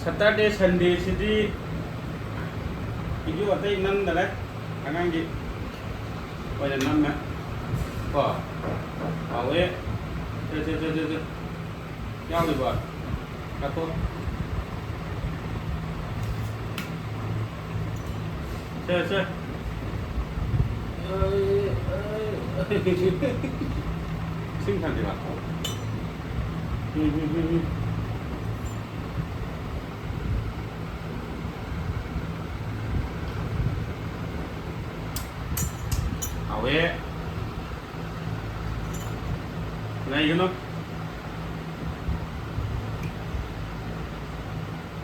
Saturday Sunday sidi video atay nan dala angang gi wala nan na ko awe je yaw di ba kato je sing kan di ba awe này cái nó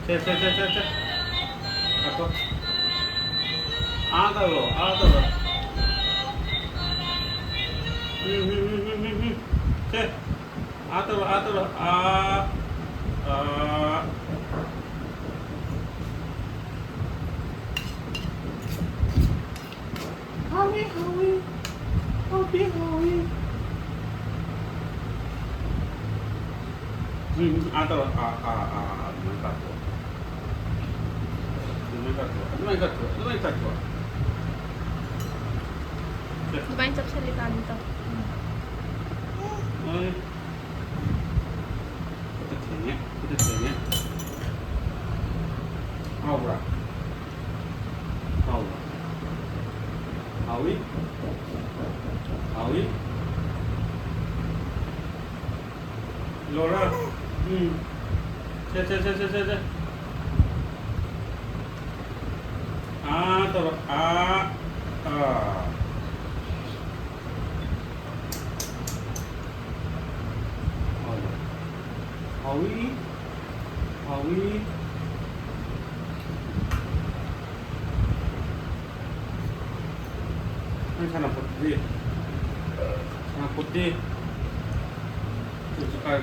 che atto adalo che adalo Howie atau lumayan satu. Lumayan salita nito. Kita tanya. Aura. Howie. Laura. Ce. Atau Howie. Ini sana putih. Suka.